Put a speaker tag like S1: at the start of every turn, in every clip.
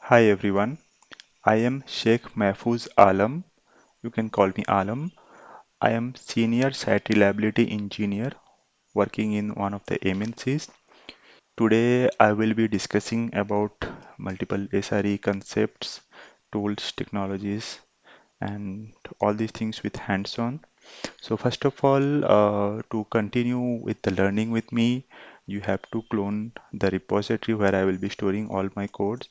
S1: Hi everyone, I am Sheikh Mahfuz Alam. You can call me Alam. I am Senior Site Reliability Engineer working in one of the MNCs. Today I will be discussing about multiple SRE concepts, tools, technologies, and all these things with hands-on. So first of all, to continue with the learning with me, you have to clone the repository where I will be storing all my codes.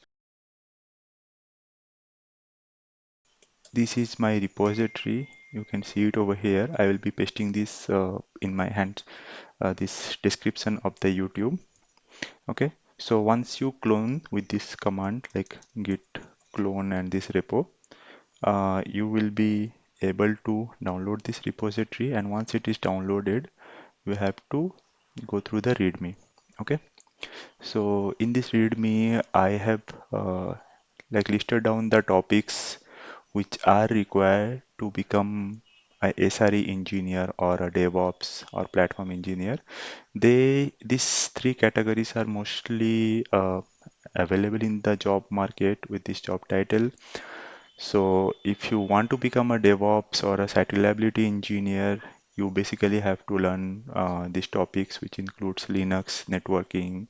S1: This is my repository. You can see it over here. I will be pasting this in my hands, this description of the YouTube. Okay. So once you clone with this command like git clone and this repo, you will be able to download this repository. And once it is downloaded, you have to go through the README. Okay. So in this README, I have like listed down the topics which are required to become a SRE engineer or a DevOps or platform engineer. These three categories are mostly available in the job market with this job title. So if you want to become a DevOps or a site reliability engineer, you basically have to learn these topics, which includes Linux, networking,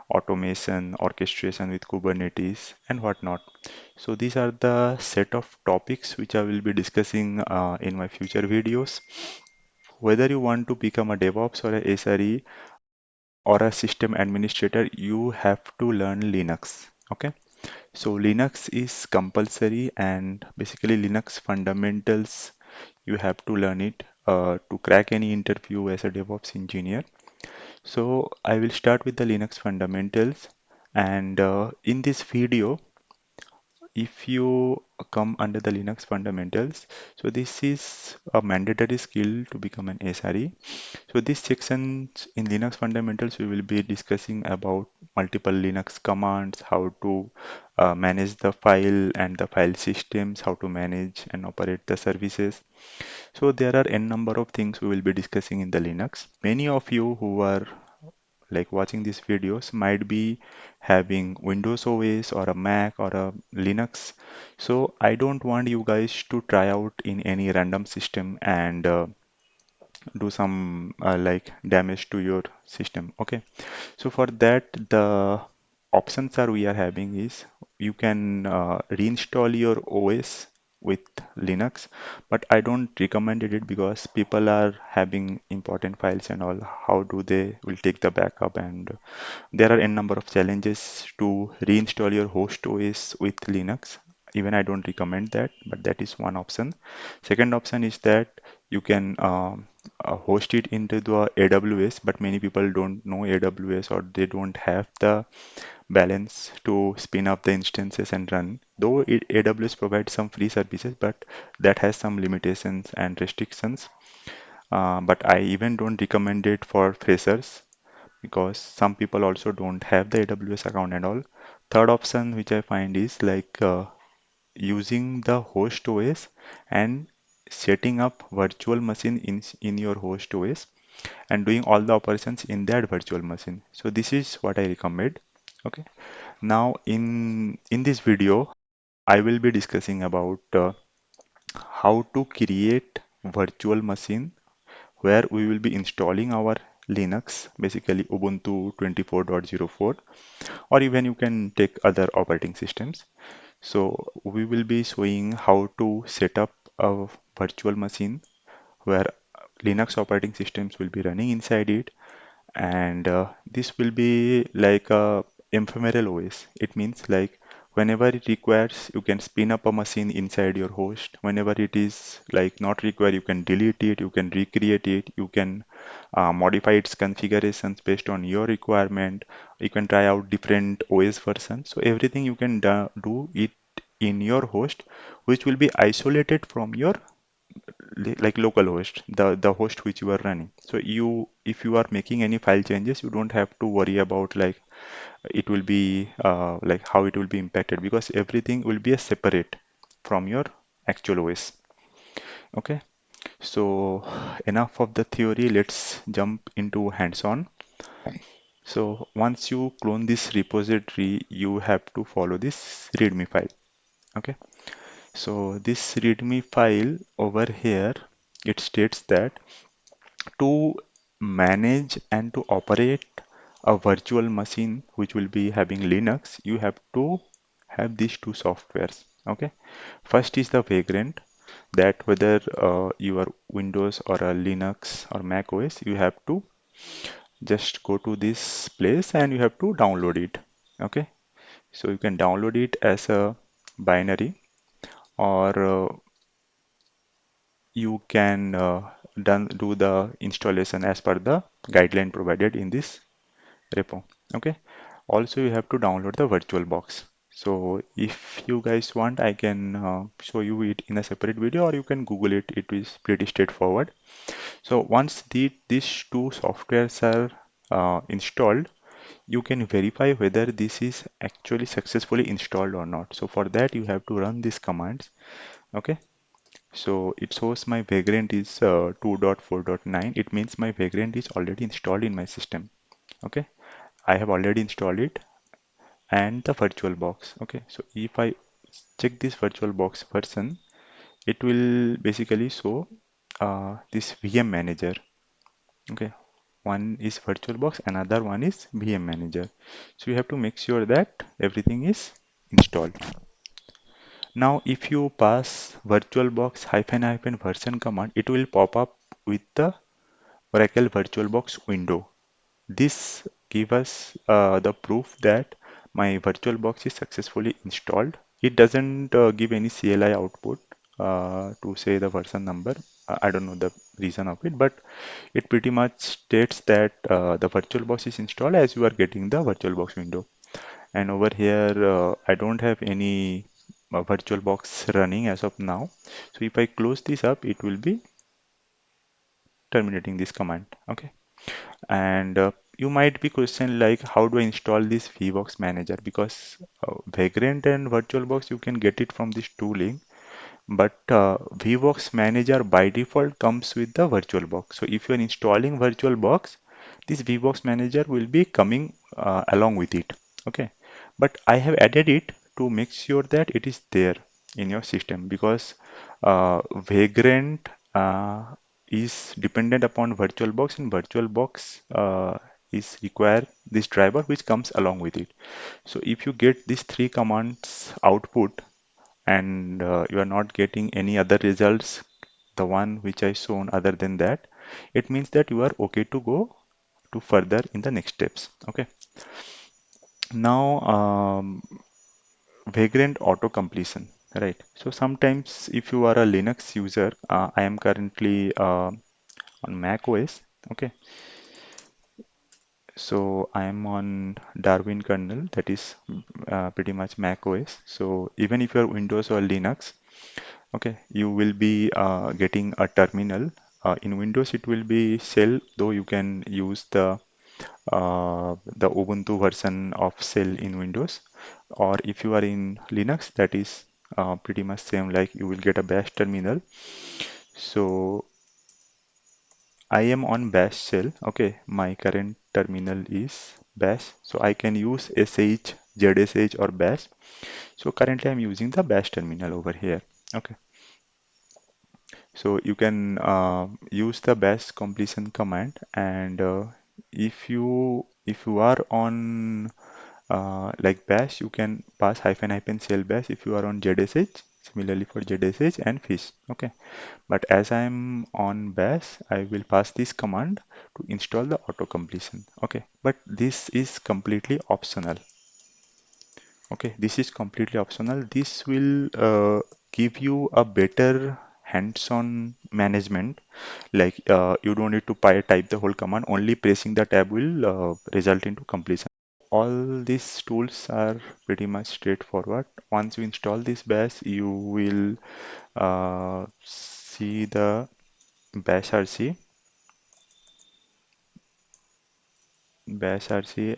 S1: automation, orchestration with Kubernetes, and whatnot. So these are the set of topics which I will be discussing in my future videos. Whether you want to become a DevOps or a SRE or a system administrator, you have to learn Linux. Okay. So Linux is compulsory and basically Linux fundamentals, you have to learn it to crack any interview as a DevOps engineer. So I will start with the Linux fundamentals and in this video, if you come under the Linux fundamentals, so this is a mandatory skill to become an SRE. So this section in Linux fundamentals, we will be discussing about multiple Linux commands, how to manage the file and the file systems, how to manage and operate the services. So there are n number of things we will be discussing in the Linux. Many of you who are like watching these videos might be having Windows OS or a Mac or a Linux. So I don't want you guys to try out in any random system and do some like damage to your system. Okay. So for that, the options are we are having is you can reinstall your OS with Linux, but I don't recommend it because people are having important files and all. How do they will take the backup? And there are n number of challenges to reinstall your host OS with Linux. Even I don't recommend that, but that is one option. Second option is that you can host it into the AWS, but many people don't know AWS or they don't have the balance to spin up the instances and run. Though AWS provides some free services, but that has some limitations and restrictions. But I even don't recommend it for freshers because some people also don't have the AWS account and all. Third option which I find is like using the host OS and setting up virtual machine in your host OS and doing all the operations in that virtual machine. So this is what I recommend. Okay. Now in this video, I will be discussing about how to create virtual machine where we will be installing our Linux, basically Ubuntu 24.04, or even you can take other operating systems. So we will be showing how to set up a virtual machine where Linux operating systems will be running inside it, and this will be like a ephemeral OS. It means like whenever it requires, you can spin up a machine inside your host. Whenever it is like not required, you can delete it, you can recreate it, you can modify its configurations based on your requirement. You can try out different OS versions. So everything you can do it in your host, which will be isolated from your like local host, the host which you are running. So you, if you are making any file changes, you don't have to worry about like it will be like how it will be impacted because everything will be a separate from your actual OS. Okay, so enough of the theory. Let's jump into hands-on. So once you clone this repository, you have to follow this README file. Okay. So this README file over here, it states that to manage and to operate a virtual machine which will be having Linux, you have to have these two softwares. Okay. First is the Vagrant, that whether you are Windows or a Linux or Mac OS, you have to just go to this place and you have to download it. Okay. So you can download it as a binary, or you can do the installation as per the guideline provided in this repo. Okay. Also, you have to download the VirtualBox. So if you guys want, I can show you it in a separate video, or you can Google it. It is pretty straightforward. So once these two softwares are installed, you can verify whether this is actually successfully installed or not. So for that, you have to run these commands. Okay. So it shows my Vagrant is 2.4.9. It means my Vagrant is already installed in my system. Okay. I have already installed it, and the VirtualBox. Okay. So if I check this VirtualBox version, it will basically show this VM manager. Okay. One is VirtualBox, another one is VM manager. So you have to make sure that everything is installed. Now, if you pass VirtualBox hyphen hyphen version command, it will pop up with the Oracle VirtualBox window. This gives us the proof that my VirtualBox is successfully installed. It doesn't give any CLI output to say the version number. I don't know the reason of it, but it pretty much states that the VirtualBox is installed as you are getting the VirtualBox window. And over here, I don't have any VirtualBox running as of now. So if I close this up, it will be terminating this command. Okay. And you might be questioned like, how do I install this VBox manager? Because Vagrant and VirtualBox, you can get it from this tooling, but VBox manager by default comes with the VirtualBox. So if you are installing VirtualBox, this VBox manager will be coming along with it. Okay, but I have added it to make sure that it is there in your system, because Vagrant is dependent upon VirtualBox, and VirtualBox is require this driver which comes along with it. So if you get these three commands output, and you are not getting any other results, the one which I shown other than that, it means that you are okay to go to further in the next steps. Okay. Now, Vagrant auto completion, right? So sometimes if you are a Linux user, I am currently on Mac OS. Okay. So I am on Darwin kernel, that is pretty much Mac OS. So even if you are Windows or Linux, okay, you will be getting a terminal. In Windows, it will be Shell, though you can use the Ubuntu version of Shell in Windows. Or if you are in Linux, that is pretty much same, like you will get a Bash terminal. So I am on Bash shell. Okay, my current terminal is Bash, so I can use SH, ZSH or Bash. So currently I'm using the Bash terminal over here. Okay. So you can use the bash completion command, and if you are on like bash, you can pass hyphen hyphen shell bash if you are on ZSH. Similarly for ZSH and fish. Okay, but as I am on bash, I will pass this command to install the auto completion. Okay, but this is completely optional. Okay, this is completely optional. This will give you a better hands-on management. Like you don't need to type the whole command. Only pressing the tab will result into completion. All these tools are pretty much straightforward. Once you install this bash, you will see the bash RC,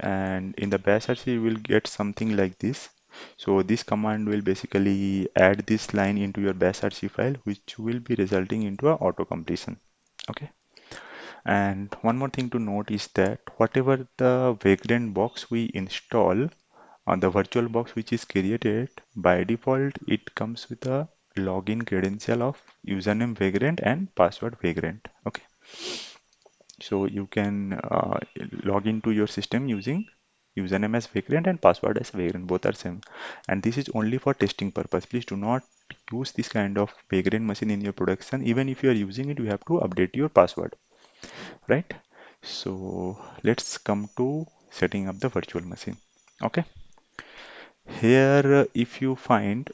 S1: and in the bash RC you will get something like this. So this command will basically add this line into your bash RC file, which will be resulting into a auto completion. Okay. And one more thing to note is that whatever the Vagrant box we install on the virtual box which is created, by default it comes with a login credential of username Vagrant and password Vagrant. Okay, so you can log into your system using username as Vagrant and password as Vagrant, both are same. And this is only for testing purpose. Please do not use this kind of Vagrant machine in your production. Even if you are using it, you have to update your password, right? So let's come to setting up the virtual machine. Okay, here if you find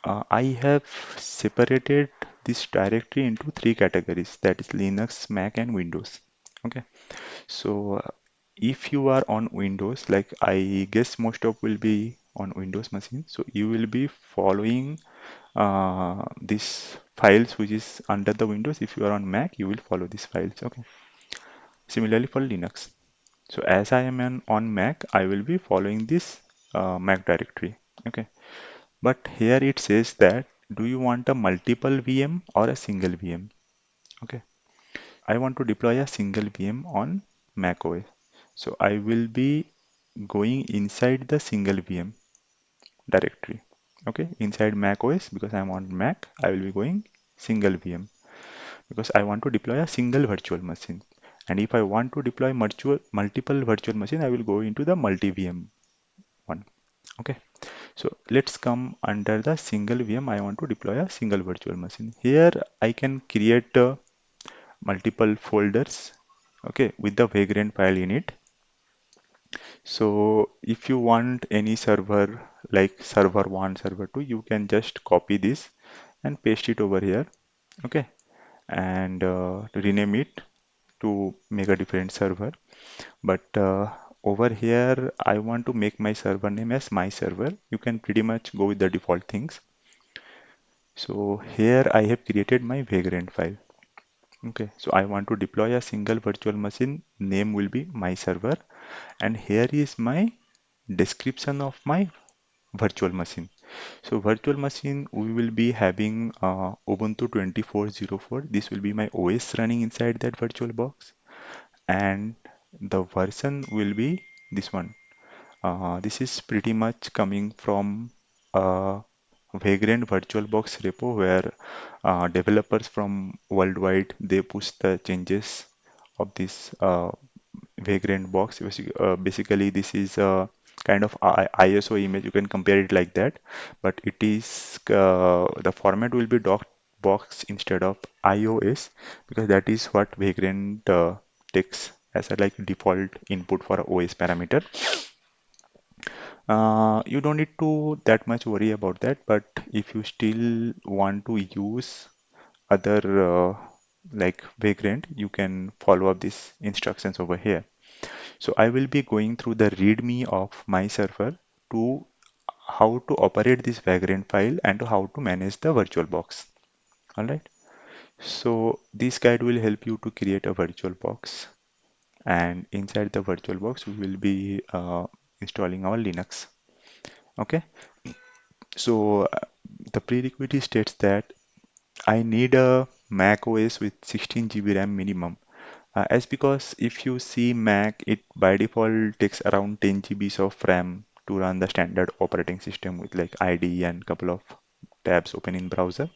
S1: I have separated this directory into three categories, that is Linux, Mac and Windows. Okay, so if you are on Windows, like I guess most of will be on Windows machine, so you will be following these files which is under the Windows. If you are on Mac, you will follow these files. Okay, similarly for Linux. So as I am on Mac, I will be following this Mac directory. Okay, but here it says that do you want a multiple VM or a single VM? Okay, I want to deploy a single VM on macOS. So I will be going inside the single VM directory. Okay, inside macOS, because I'm on Mac, I will be going single VM because I want to deploy a single virtual machine. And if I want to deploy multiple virtual machine, I will go into the multi VM one. Okay, so let's come under the single VM. I want to deploy a single virtual machine. Here I can create multiple folders, okay, with the Vagrant file in it. So if you want any server like server 1, server 2, you can just copy this and paste it over here, okay, and rename it to make a different server. But over here, I want to make my server name as my server. You can pretty much go with the default things. So here I have created my Vagrant file. Okay, so I want to deploy a single virtual machine. Name will be my server, and here is my description of my virtual machine. So virtual machine, we will be having Ubuntu 24.04. This will be my OS running inside that virtual box, and the version will be this one. This is pretty much coming from Vagrant VirtualBox repo where developers from worldwide they push the changes of this Vagrant box. Basically, this is a kind of ISO image. You can compare it like that, but it is the format will be doc box instead of iOS because that is what Vagrant takes as a like default input for a OS parameter. You don't need to that much worry about that, but if you still want to use other like Vagrant, you can follow up these instructions over here. So I will be going through the README of my server to how to operate this Vagrant file and to how to manage the virtual box. All right. So this guide will help you to create a virtual box, and inside the virtual box we will be installing our Linux. Okay. So the prerequisite states that I need a Mac OS with 16 GB RAM minimum. As because if you see Mac, it by default takes around 10 GB of RAM to run the standard operating system with like IDE and couple of tabs open in browser.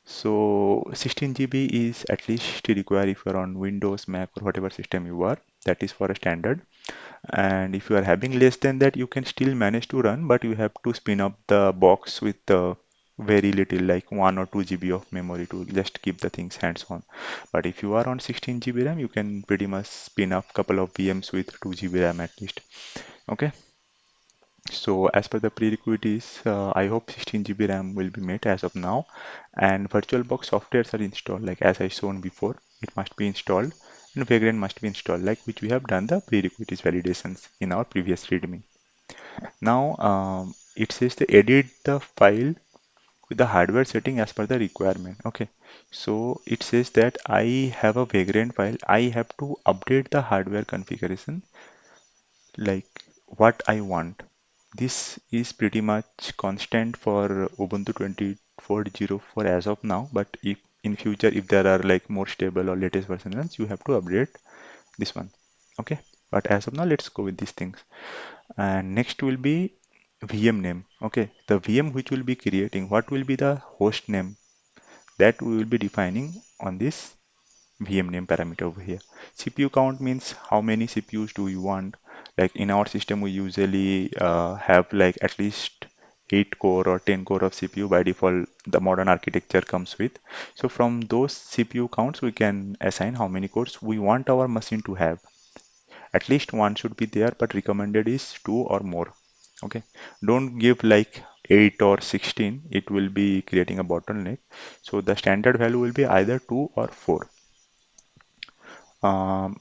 S1: So 16 GB is at least required if you're on Windows, Mac or whatever system you are. That is for a standard. And if you are having less than that, you can still manage to run, but you have to spin up the box with very little, like 1 or 2 GB of memory to just keep the things hands on. But if you are on 16 GB RAM, you can pretty much spin up couple of VMs with 2 GB RAM at least. Okay. So as per the prerequisites, I hope 16 GB RAM will be met as of now, and VirtualBox softwares are installed like as I shown before. It must be installed and Vagrant must be installed, like which we have done the prerequisites validations in our previous README. Now it says to edit the file with the hardware setting as per the requirement. Okay, so it says that I have a Vagrant file. I have to update the hardware configuration like what I want. This is pretty much constant for Ubuntu 24.04 as of now, but if in future, if there are like more stable or latest versions, you have to update this one. Okay, but as of now, let's go with these things. And next will be VM name. Okay, the VM which will be creating, what will be the host name that we will be defining on this VM name parameter over here. CPU count means how many CPUs do you want? Like in our system, we usually have like at least 8 core or 10 core of CPU by default. The modern architecture comes with. So from those CPU counts, we can assign how many cores we want our machine to have. At least one should be there, but recommended is two or more. Okay, don't give like 8 or 16, it will be creating a bottleneck. So the standard value will be either 2 or 4.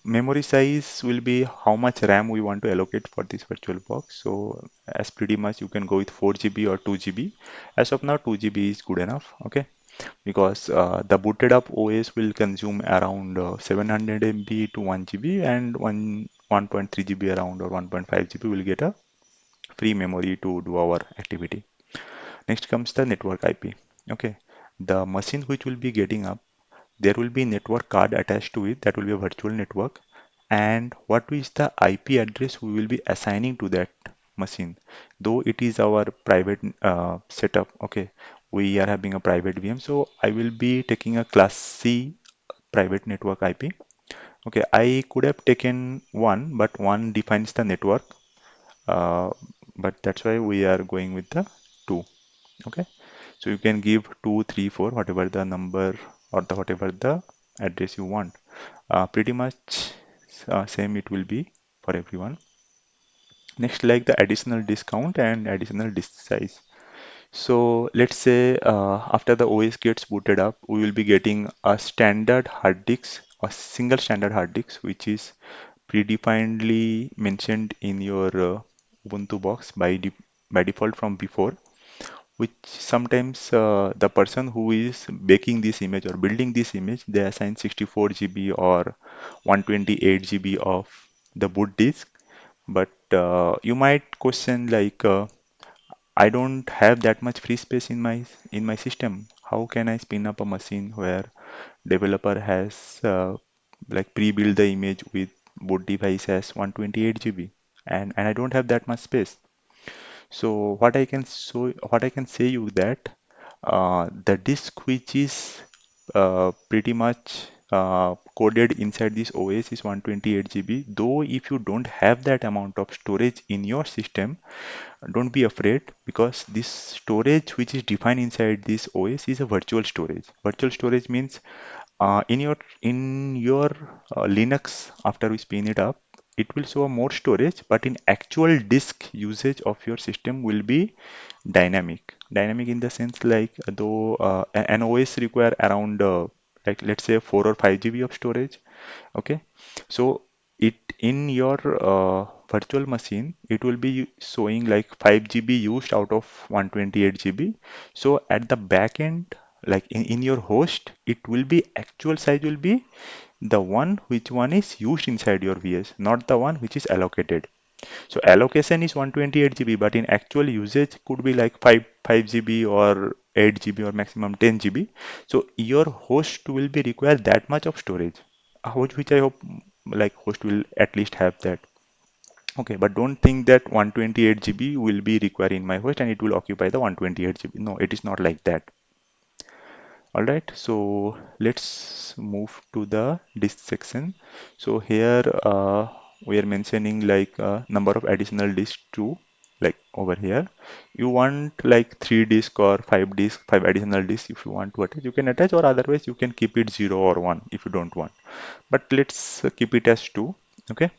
S1: Memory size will be how much RAM we want to allocate for this virtual box. So as pretty much you can go with 4 GB or 2 GB. As of now, 2 GB is good enough. Okay, because the booted up OS will consume around 700 MB to 1 GB, and 1.3 GB around, or 1.5 GB will get a free memory to do our activity. Next comes the network IP. Okay, the machine which will be getting up, there will be network card attached to it, that will be a virtual network. And what is the IP address we will be assigning to that machine? Though it is our private setup, okay, we are having a private VM, so I will be taking a class C private network IP. Okay, I could have taken one, but one defines the network, uh, but that's why we are going with the two. Okay, so you can give 2, 3, 4, whatever the number or the whatever the address you want. Pretty much same it will be for everyone. Next, like the additional discount and additional disk size. So let's say after the OS gets booted up, we will be getting a standard hard disk, a single standard hard disk, which is predefinedly mentioned in your Ubuntu box by default from before, which sometimes the person who is baking this image or building this image, they assign 64 GB or 128 GB of the boot disk. But you might question like, I don't have that much free space in my system. How can I spin up a machine where developer has like pre-built the image with boot device as 128 GB, and I don't have that much space. So what I can say you that the disk which is pretty much coded inside this OS is 128 GB. Though if you don't have that amount of storage in your system, don't be afraid, because this storage which is defined inside this OS is a virtual storage. Virtual storage means in your Linux, after we spin it up, it will show more storage, but in actual disk usage of your system will be dynamic. Dynamic in the sense like, though an OS require around like let's say 4 or 5 GB of storage. Okay, so it in your virtual machine, it will be showing like 5 GB used out of 128 GB. So at the back end, like in your host, it will be actual size will be the one which one is used inside your VS, not the one which is allocated. So allocation is 128 GB, but in actual usage could be like 5 GB or 8 GB or maximum 10 GB. So your host will be require that much of storage, which I hope like host will at least have that. Okay, but don't think that 128 GB will be required in my host and it will occupy the 128 GB. No, it is not like that. All right, so let's move to the disk section. So here we are mentioning like number of additional disks too. Like over here, you want like 3 disk or 5 disk, 5 additional disks. If you want to attach, you can attach, or otherwise you can keep it 0 or 1 if you don't want. But let's keep it as 2. Okay.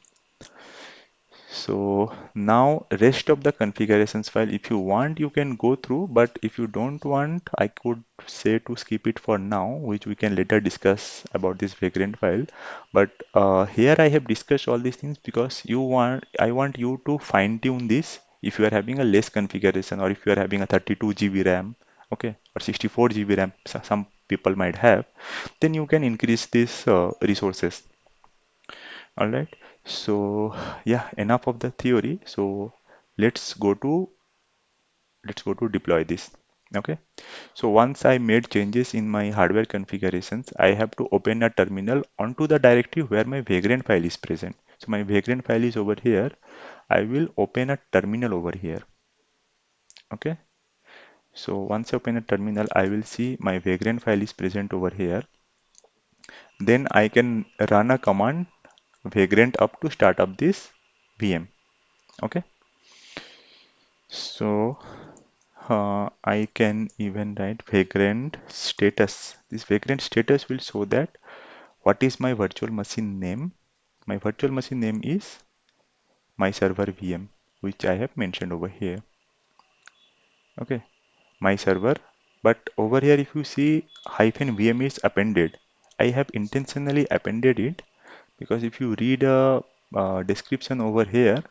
S1: So now rest of the configurations file, if you want, you can go through, but if you don't want, I could say to skip it for now, which we can later discuss about this Vagrant file. But here I have discussed all these things because I want you to fine tune this. If you are having a less configuration, or if you are having a 32 GB RAM, okay, or 64 GB RAM, some people might have, then you can increase these resources. All right. So yeah, enough of the theory. So let's go to let's go to deploy this. Okay, so once I made changes in my hardware configurations, I have to open a terminal onto the directory where my Vagrant file is present. So my Vagrant file is over here. I will open a terminal over here. Okay, so once I open a terminal, I will see my Vagrant file is present over here. Then I can run a command Vagrant up to start up this VM. Okay, so I can even write Vagrant status. This Vagrant status will show that what is my virtual machine name. My virtual machine name is my server VM, which I have mentioned over here. Okay, my server. But over here, if you see -VM is appended, I have intentionally appended it because if you read a description over here,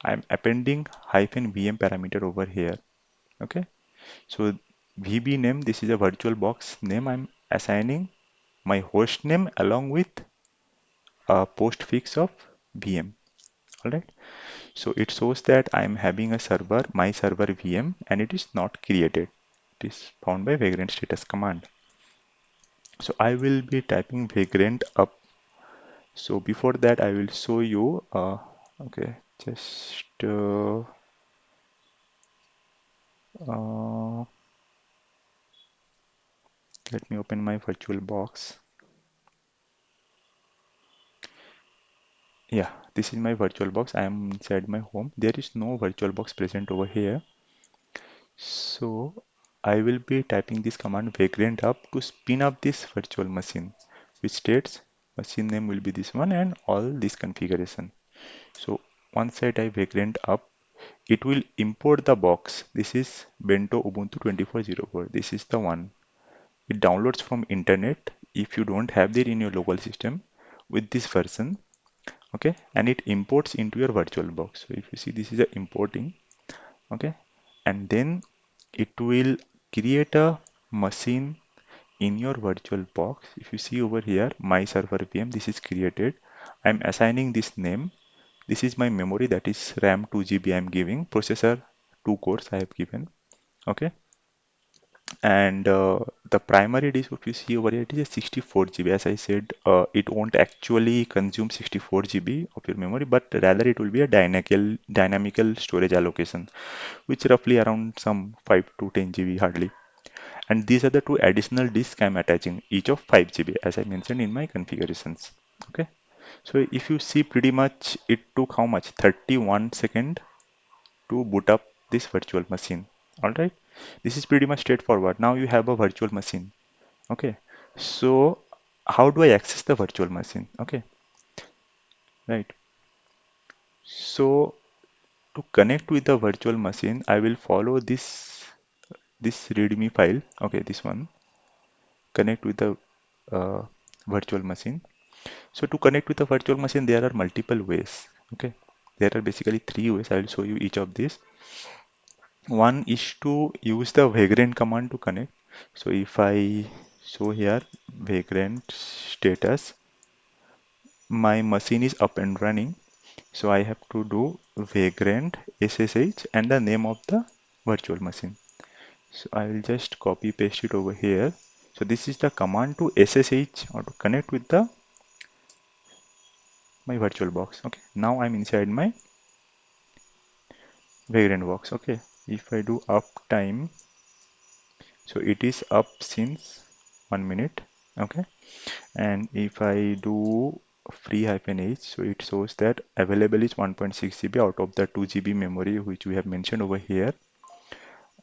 S1: I'm appending -VM parameter over here. Okay, so VB name, this is a virtual box name. I'm assigning my host name along with a postfix of VM. All right. So it shows that I'm having a server, my server VM, and it is not created. It is found by Vagrant status command. So I will be typing Vagrant up. So before that, I will show you. Okay, just uh, let me open my virtual box. Yeah, this is my virtual box. I am inside my home. There is no virtual box present over here. So I will be typing this command vagrant up to spin up this virtual machine, which states machine name will be this one and all this configuration. So once I type vagrant up, it will import the box. This is Bento Ubuntu 24.04. This is the one. It downloads from internet if you don't have it in your local system with this version. Okay, and it imports into your virtual box. So if you see, this is a importing. Okay, and then it will create a machine in your virtual box. If you see over here, my server VM, this is created. I'm assigning this name. This is my memory, that is RAM 2 GB I'm giving, processor 2 cores I have given. Okay, and the primary disk, if you see over here, it is a 64 GB. As I said, it won't actually consume 64 GB of your memory, but rather it will be a dynamical storage allocation, which roughly around some 5 to 10 GB hardly. And these are the two additional disks I'm attaching, each of 5 GB, as I mentioned in my configurations. Okay, so if you see, pretty much it took how much? 31 seconds to boot up this virtual machine. All right, this is pretty much straightforward. Now you have a virtual machine. Okay, so how do I access the virtual machine? Okay, right. So to connect with the virtual machine, I will follow this readme file. Okay, this one, connect with the uh, virtual machine. So to connect with the virtual machine, there are multiple ways. Okay, there are basically three ways. I will show you each of these. One is to use the vagrant command to connect. So if I show here vagrant status, my machine is up and running. So I have to do vagrant SSH and the name of the virtual machine. So I will just copy paste it over here. So this is the command to SSH or to connect with the my virtual box. Okay, now I'm inside my vagrant box. Okay, if I do uptime, so it is up since 1 minute. Okay, and if I do free -h, so it shows that available is 1.6 GB out of the 2 GB memory which we have mentioned over here.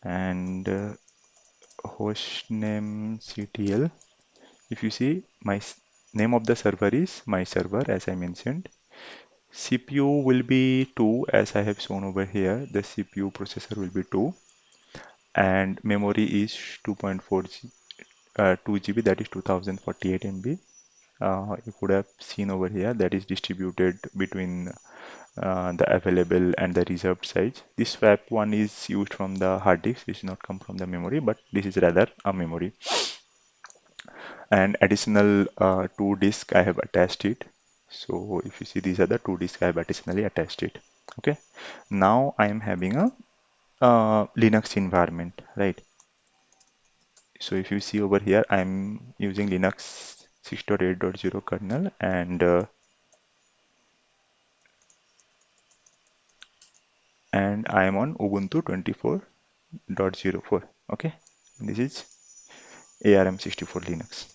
S1: And host name CTL, if you see, my name of the server is my server, as I mentioned. CPU will be 2, as I have shown over here. The CPU processor will be 2, and memory is 2.4 2 GB, that is 2048 MB. You could have seen over here that is distributed between the available and the reserved size. This swap one is used from the hard disk. This does not come from the memory, but this is rather a memory. And additional two disk I have attached it. So if you see, these are the two disks I have additionally attached it. Okay, now I am having a Linux environment, right? So if you see over here, I'm using Linux 6.8.0 kernel, and I am on Ubuntu 24.04. Okay, this is ARM64 Linux.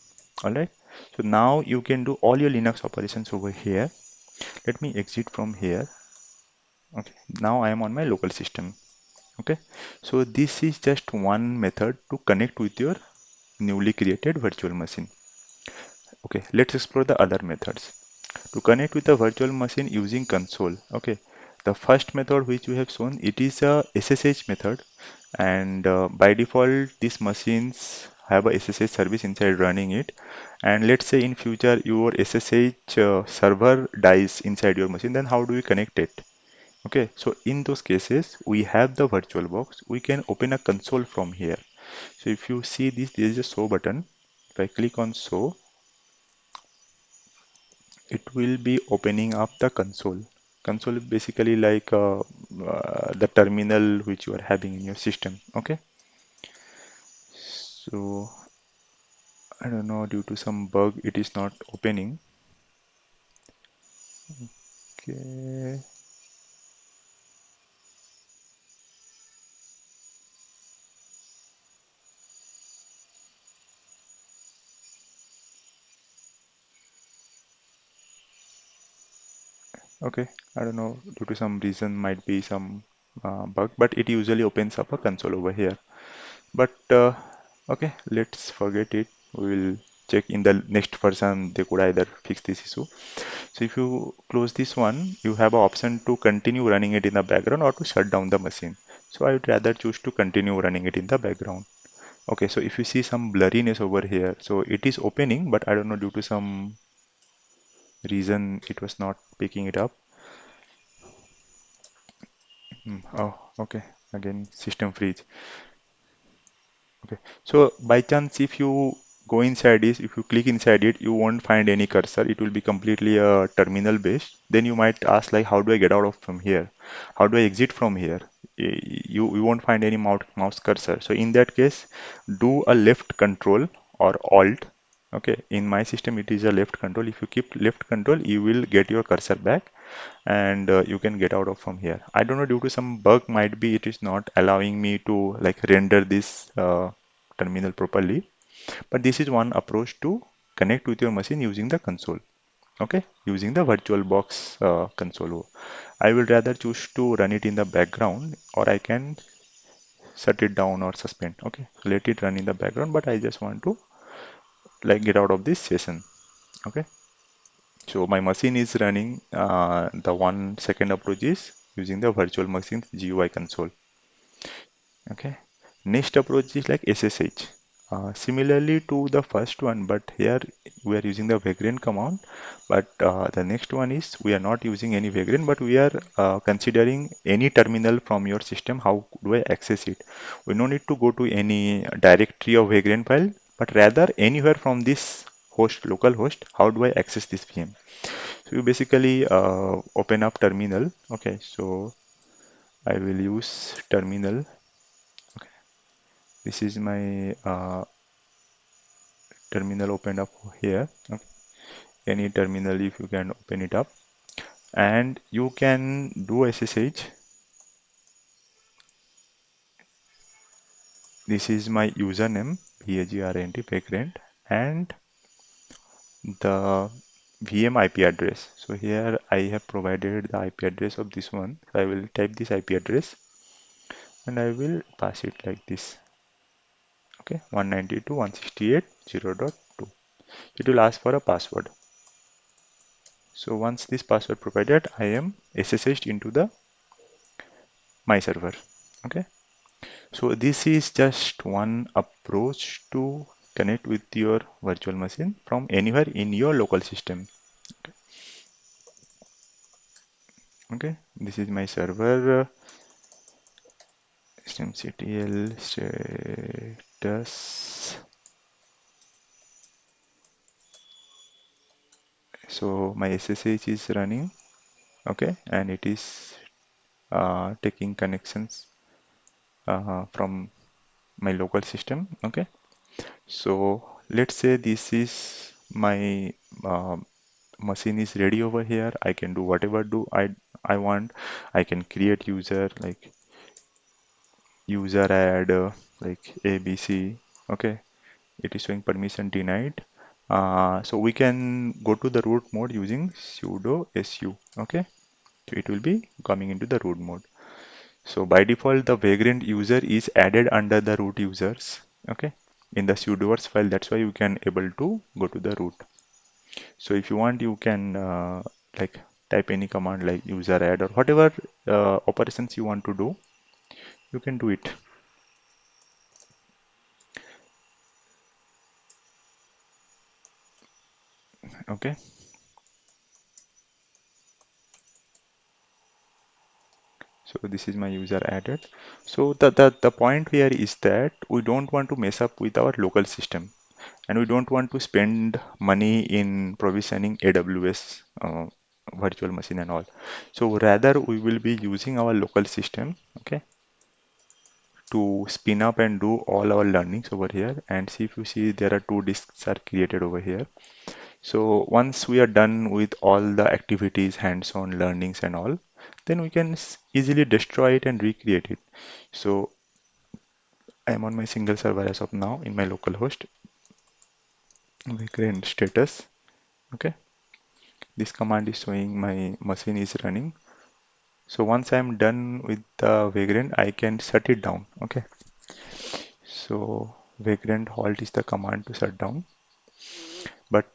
S1: All right. So now you can do all your Linux operations over here. Let me exit from here. Okay. Now I am on my local system. Okay. So this is just one method to connect with your newly created virtual machine. Okay. Let's explore the other methods. To connect with a virtual machine using console. Okay. The first method which we have shown, it is a SSH method, and by default these machines have a SSH service inside running it. And let's say in future your SSH server dies inside your machine, then how do we connect it? Okay, so in those cases we have the VirtualBox. We can open a console from here. So if you see this, there is a show button. If I click on show, it will be opening up the console. Console is basically like the terminal which you are having in your system. Okay, so I don't know, due to some bug it is not opening. Okay, okay, I don't know, due to some reason might be some bug, but it usually opens up a console over here. But okay, let's forget it. We will check in the next version, they could either fix this issue. So if you close this one, you have an option to continue running it in the background or to shut down the machine. So I would rather choose to continue running it in the background. Okay, so if you see some blurriness over here, so it is opening, but I don't know, due to some reason it was not picking it up. Oh, okay, again system freeze. Okay, so by chance, if you go inside this, if you click inside it, you won't find any cursor. It will be completely terminal based. Then you might ask like, how do I get out of from here? How do I exit from here? You won't find any mouse cursor. So in that case, do a left control or alt. Okay, in my system it is a left control. If you keep left control, you will get your cursor back, and you can get out of from here. I don't know, due to some bug, might be it is not allowing me to like render this terminal properly. But this is one approach to connect with your machine using the console. Okay, using the VirtualBox console. I will rather choose to run it in the background, or I can shut it down or suspend. Okay, let it run in the background, but I just want to like get out of this session. Okay, so my machine is running. The 1 second approach is using the virtual machine GUI console. Okay. Next approach is like SSH. Similarly to the first one, but here we are using the Vagrant command. But the next one is we are not using any Vagrant, but we are considering any terminal from your system. How do I access it? We no need to go to any directory of Vagrant file, but rather anywhere from this host, local host. How do I access this VM? So you basically open up terminal. Okay, so I will use terminal. This is my terminal opened up here. Okay. Any terminal, if you can open it up, and you can do SSH. This is my username, Vagrant, Vagrant, and the VM IP address. So here I have provided the IP address of this one. So I will type this IP address and I will pass it like this. Okay, 192.168.0.2. It will ask for a password. So once this password provided, I am SSHed into the my server. Okay. So this is just one approach to connect with your virtual machine from anywhere in your local system. Okay. This is my server systemctl status. So my SSH is running. Okay. And it is taking connections from my local system. Okay. So let's say this is my machine is ready over here. I can do whatever do I want. I can create user like user add like ABC. Okay, it is showing permission denied. So we can go to the root mode using sudo su. Okay, so it will be coming into the root mode. So by default, the Vagrant user is added under the root users. Okay, in the sudoers file. That's why you can able to go to the root. So if you want, you can like type any command like user add or whatever operations you want to do. You can do it. Okay. So this is my user added. So the point here is that we don't want to mess up with our local system, and we don't want to spend money in provisioning AWS virtual machine and all. So rather we will be using our local system, okay, to spin up and do all our learnings over here. And see, if you see, there are two disks are created over here. So once we are done with all the activities, hands-on learnings and all, then we can easily destroy it and recreate it. So I'm on my single server as of now in my local host. Vagrant status. Okay, this command is showing my machine is running. So once I'm done with the Vagrant, I can shut it down. Okay, so Vagrant halt is the command to shut down. But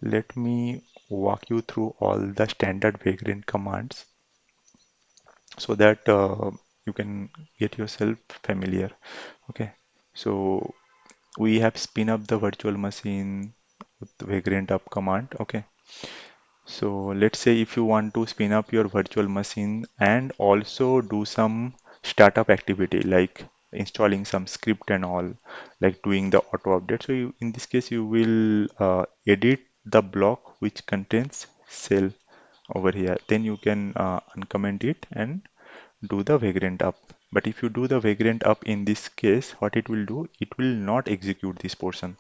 S1: let me walk you through all the standard Vagrant commands so that you can get yourself familiar. Okay, so we have spin up the virtual machine with the Vagrant Up command. Okay, so let's say if you want to spin up your virtual machine and also do some startup activity like installing some script and all, like doing the auto update. So in this case, you will edit the block which contains cell over here. Then you can uncomment it and do the Vagrant Up. But if you do the Vagrant Up in this case, what it will do, it will not execute this portion.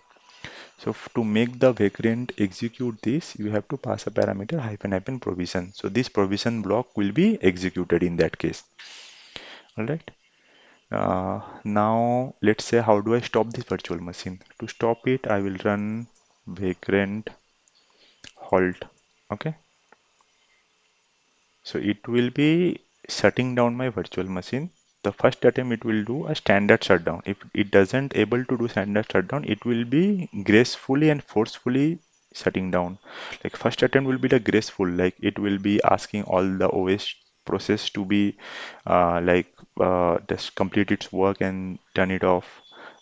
S1: So to make the vagrant execute this, you have to pass a parameter hyphen hyphen provision. So this provision block will be executed in that case. All right. Now let's say how do I stop this virtual machine? To stop it, I will run vagrant halt. Okay. So it will be shutting down my virtual machine. The first attempt it will do a standard shutdown. If it doesn't able to do standard shutdown, it will be gracefully and forcefully shutting down. Like first attempt will be the graceful, like it will be asking all the OS process to be just complete its work and turn it off.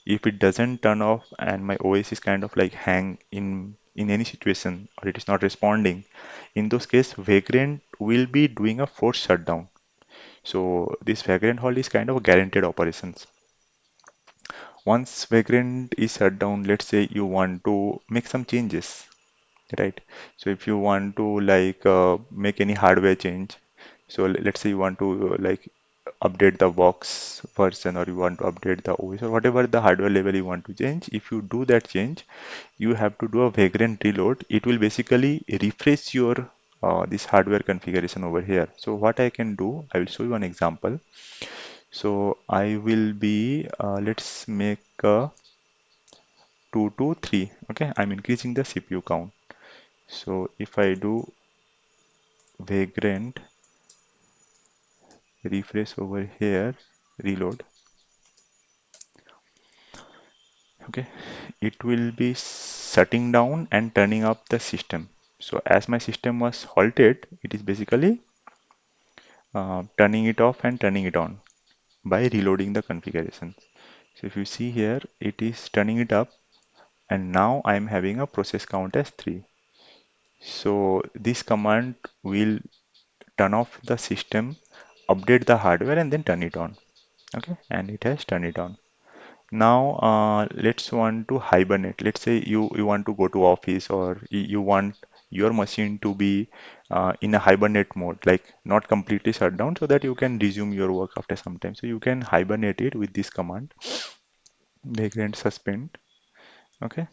S1: If it doesn't turn off and my OS is kind of like hang in any situation or it is not responding, in those cases, Vagrant will be doing a forced shutdown. So this Vagrant hold is kind of a guaranteed operations. Once Vagrant is shut down, let's say you want to make some changes, right? So if you want to make any hardware change, so let's say you want to update the box version or you want to update the OS or whatever the hardware level you want to change. If you do that change, you have to do a Vagrant reload. It will basically refresh your this hardware configuration over here. So what I can do, I will show you an example. So I will be let's make 2 to 3. Okay, I'm increasing the CPU count. So if I do Vagrant refresh over here, reload, okay, it will be shutting down and turning up the system. So as my system was halted, it is basically turning it off and turning it on by reloading the configuration. So if you see here, it is turning it up and now I'm having a process count as 3. So this command will turn off the system, update the hardware and then turn it on. Okay, and it has turned it on. Now let's want to hibernate. Let's say you want to go to office or you want your machine to be in a hibernate mode, like not completely shut down so that you can resume your work after some time. So you can hibernate it with this command, vagrant suspend. Okay,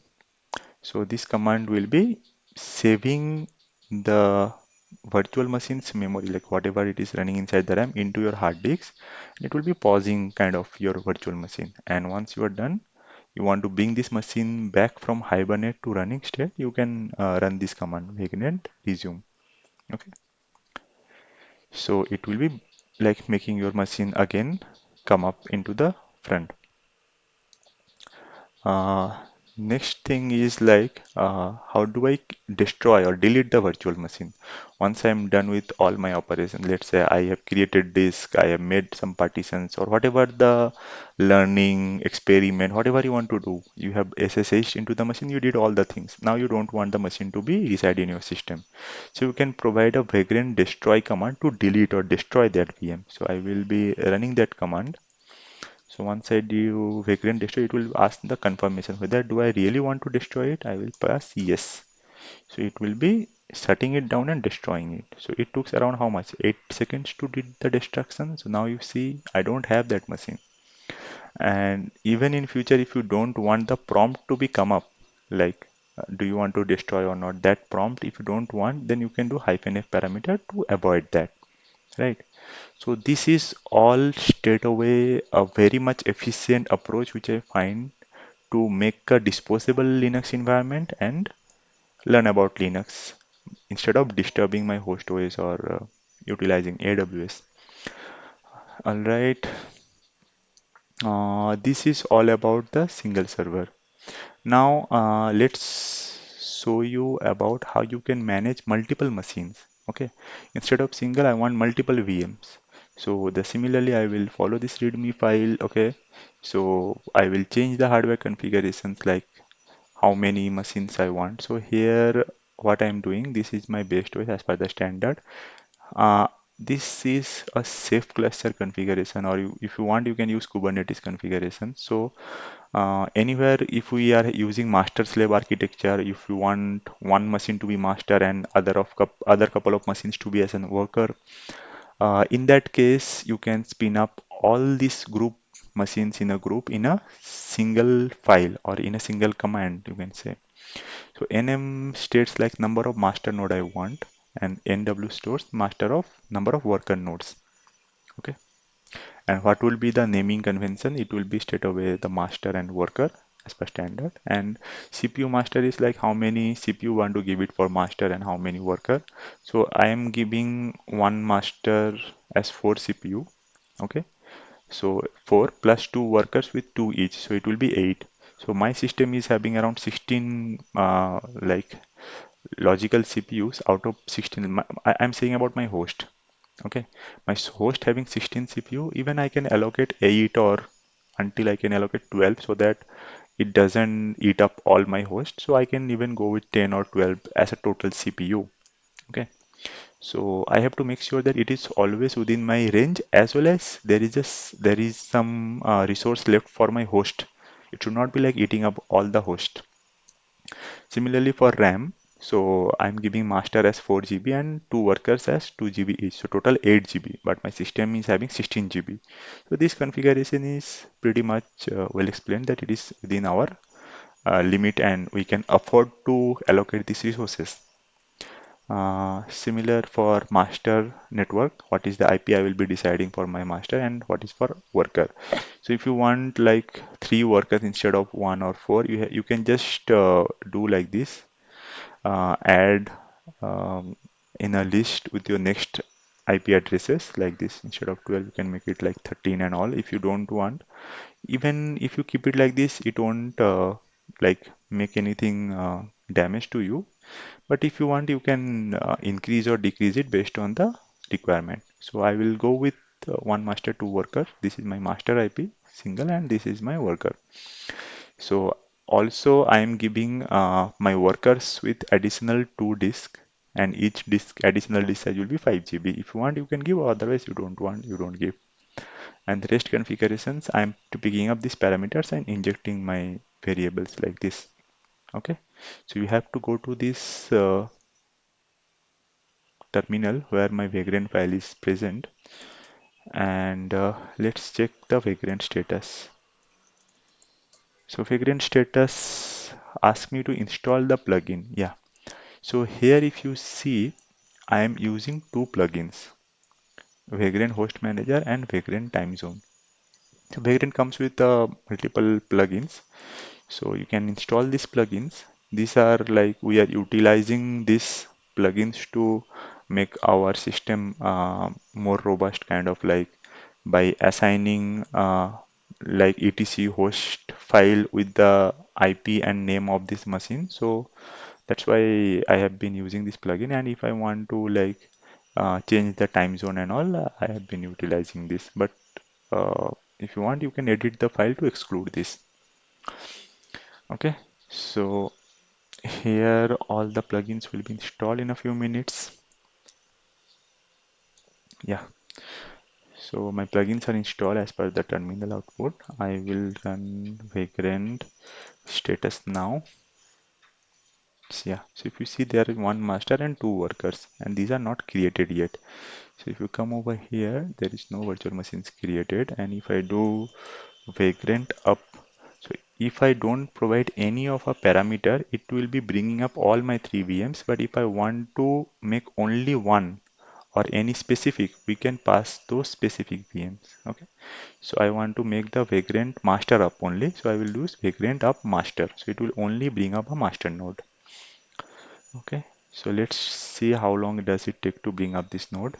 S1: so this command will be saving the virtual machine's memory, like whatever it is running inside the RAM, into your hard disk. It will be pausing kind of your virtual machine. And once you are done, you want to bring this machine back from hibernate to running state, you can run this command, vagrant resume. Okay, so it will be like making your machine again come up into the front. Uh, Next thing is like how do I destroy or delete the virtual machine once I'm done with all my operations. Let's say I have created disk, I have made some partitions or whatever the learning experiment, whatever you want to do. You have SSH into the machine, you did all the things. Now you don't want the machine to be reside in your system. So you can provide a vagrant destroy command to delete or destroy that VM. So I will be running that command. So once I do vagrant destroy, it will ask the confirmation whether do I really want to destroy it. I will pass yes. So it will be shutting it down and destroying it. So it took around how much? 8 seconds to did the destruction. So now you see I don't have that machine. And even in future, if you don't want the prompt to be come up, like do you want to destroy or not, that prompt, if you don't want, then you can do -f parameter to avoid that, right? So this is all straight away a very much efficient approach which I find to make a disposable Linux environment and learn about Linux instead of disturbing my host OS or utilizing AWS. All right, this is all about the single server. Now let's show you about how you can manage multiple machines. Okay, instead of single, I want multiple VMs. So the similarly, I will follow this README file. Okay, so I will change the hardware configurations like how many machines I want. So here, what I'm doing, this is my base OS as per the standard. Uh, this is a safe cluster configuration, or if you want, you can use Kubernetes configuration. So anywhere, if we are using master slave architecture, if you want one machine to be master and other couple of machines to be as a worker, in that case, you can spin up all these group machines in a group in a single file or in a single command, you can say. So nm states like number of master node I want, and nw stores master of number of worker nodes. Okay. And what will be the naming convention? It will be straight away the master and worker as per standard. And CPU master is like how many CPU want to give it for master and how many worker. So I am giving one master as 4 CPU. Okay. So 4 plus 2 workers with 2 each. So it will be 8. So my system is having around 16 like logical CPUs out of 16. I'm saying about my host. Okay, my host having 16 CPU, even I can allocate 8 or until I can allocate 12 so that it doesn't eat up all my hosts. So I can even go with 10 or 12 as a total CPU. Okay, so I have to make sure that it is always within my range as well as there is some resource left for my host. It should not be like eating up all the host. Similarly for RAM, so I'm giving master as 4 GB and two workers as 2 GB each. So total 8 GB, but my system is having 16 GB. So this configuration is pretty much well explained that it is within our limit and we can afford to allocate these resources. Similar for master network, what is the IP I will be deciding for my master and what is for worker. So if you want like 3 workers instead of 1 or 4, you can just do like this, add um, in a list with your next IP addresses like this. Instead of 12, you can make it like 13 and all if you don't want. Even if you keep it like this, it won't like make anything damage to you. But if you want, you can increase or decrease it based on the requirement. So I will go with one master, two worker. This is my master IP single and this is my worker. So also I am giving my workers with additional 2 disk, and each disk additional disk size will be 5 GB. If you want, you can give, otherwise you don't want, you don't give. And the rest configurations, I am picking up these parameters and injecting my variables like this. Okay, so you have to go to this terminal where my Vagrant file is present, and let's check the Vagrant status. So Vagrant status, ask me to install the plugin. Yeah. So here if you see, I am using two plugins, Vagrant Host Manager and Vagrant Time Zone. So Vagrant comes with multiple plugins. So you can install these plugins. These are like we are utilizing these plugins to make our system more robust, kind of like by assigning like etc host file with the IP and name of this machine. So that's why I have been using this plugin. And if I want to like change the time zone and all, I have been utilizing this. But uh, if you want, you can edit the file to exclude this. Okay, so here all the plugins will be installed in a few minutes. Yeah, so my plugins are installed as per the terminal output. I will run Vagrant status now. So yeah, so if you see there is one master and two workers, and these are not created yet. So if you come over here, there is no virtual machines created. And if I do Vagrant up, so if I don't provide any of a parameter, it will be bringing up all my three VMs. But if I want to make only one or any specific, we can pass those specific VMs. Okay. So I want to make the Vagrant master up only. So I will use Vagrant up master. So it will only bring up a master node. Okay. So let's see how long does it take to bring up this node.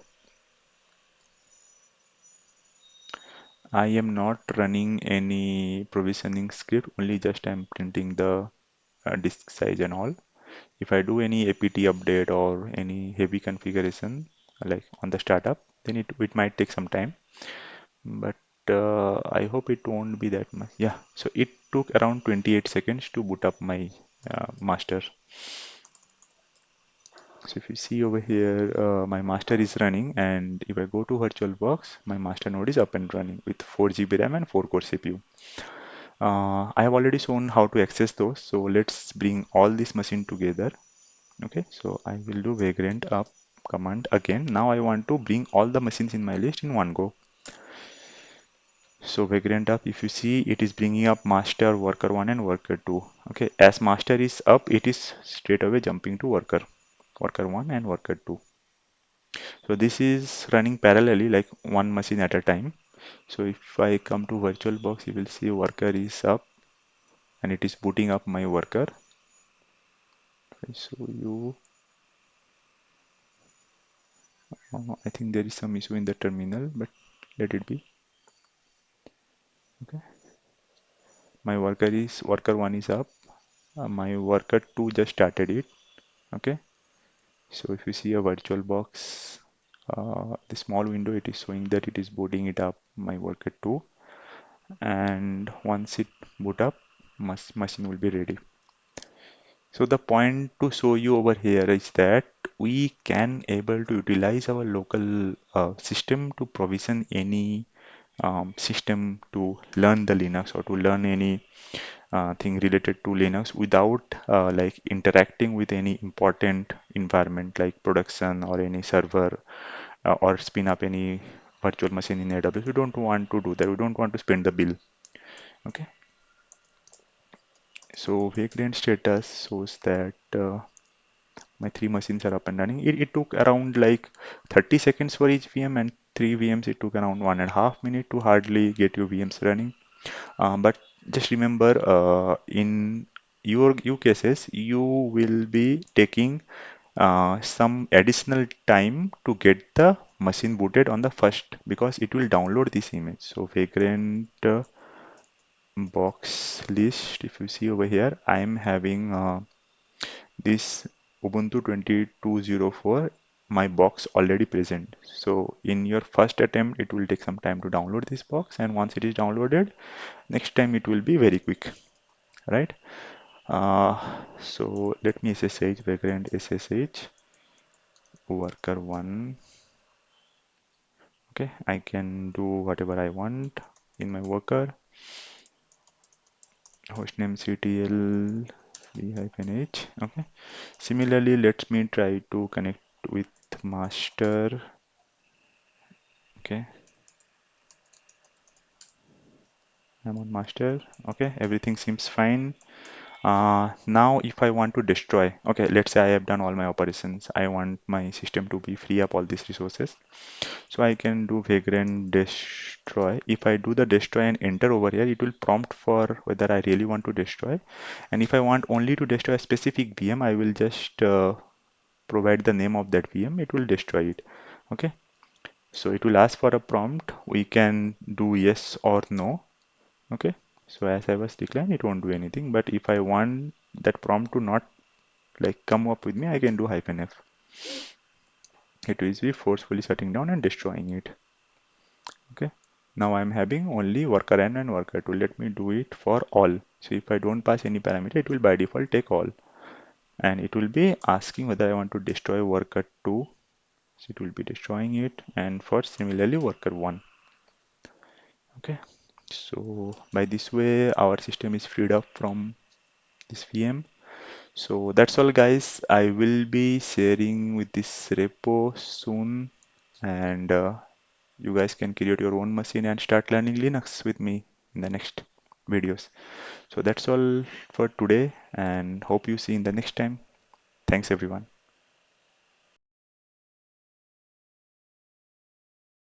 S1: I am not running any provisioning script, only just I'm printing the disk size and all. If I do any apt update or any heavy configuration like on the startup, then it might take some time. But I hope it won't be that much. Yeah, so it took around 28 seconds to boot up my master. So if you see over here, my master is running, and if I go to VirtualBox, my master node is up and running with 4 GB RAM and 4 core CPU. I have already shown how to access those, so let's bring all this machine together. Okay, so I will do Vagrant up command again. Now I want to bring all the machines in my list in one go. So Vagrant up, if you see, it is bringing up master, worker 1 and worker 2. Okay, as master is up, it is straight away jumping to worker 1 and worker 2. So this is running parallelly, like one machine at a time. So if I come to VirtualBox, you will see worker is up and it is booting up my worker. If I show you, I think there is some issue in the terminal, but let it be. Okay, my worker 1 is up. My worker 2 just started it. Okay, so if you see a VirtualBox, the small window, it is showing that it is booting it up, my worker 2. And once it boot up, machine will be ready. So the point to show you over here is that we can able to utilize our local system to provision any system to learn the Linux or to learn any thing related to Linux without like interacting with any important environment like production or any server or spin up any virtual machine in AWS. We don't want to do that. We don't want to spend the bill. Okay. So Vagrant status shows that my three machines are up and running. It took around like 30 seconds for each VM, and three VMs it took around 1.5 minutes to hardly get your VMs running. But just remember, in your cases, you will be taking some additional time to get the machine booted on the first, because it will download this image. So Vagrant box list, if you see over here, I am having this Ubuntu 2204, my box already present. So in your first attempt, it will take some time to download this box, and once it is downloaded, next time it will be very quick, right? So let me SSH Vagrant SSH worker 1. Okay, I can do whatever I want in my worker. Hostname CTL v-h. Okay. Similarly, let me try to connect with master. Okay, I'm on master. Okay, everything seems fine. Now if I want to destroy, okay, let's say I have done all my operations. I want my system to be free up all these resources. So I can do vagrant destroy. If I do the destroy and enter over here, it will prompt for whether I really want to destroy. And if I want only to destroy a specific VM, I will just provide the name of that VM. It will destroy it. Okay. So it will ask for a prompt. We can do yes or no. Okay. So as I was declined, it won't do anything. But if I want that prompt to not like come up with me, I can do -F. It will be forcefully shutting down and destroying it. Okay. Now I'm having only worker N and worker 2. Let me do it for all. So if I don't pass any parameter, it will by default take all. And it will be asking whether I want to destroy worker 2. So it will be destroying it. And for similarly worker 1. Okay. So by this way, our system is freed up from this VM. So that's all guys. I will be sharing with this repo soon. And you guys can create your own machine and start learning Linux with me in the next videos. So that's all for today and hope you see in the next time. Thanks everyone.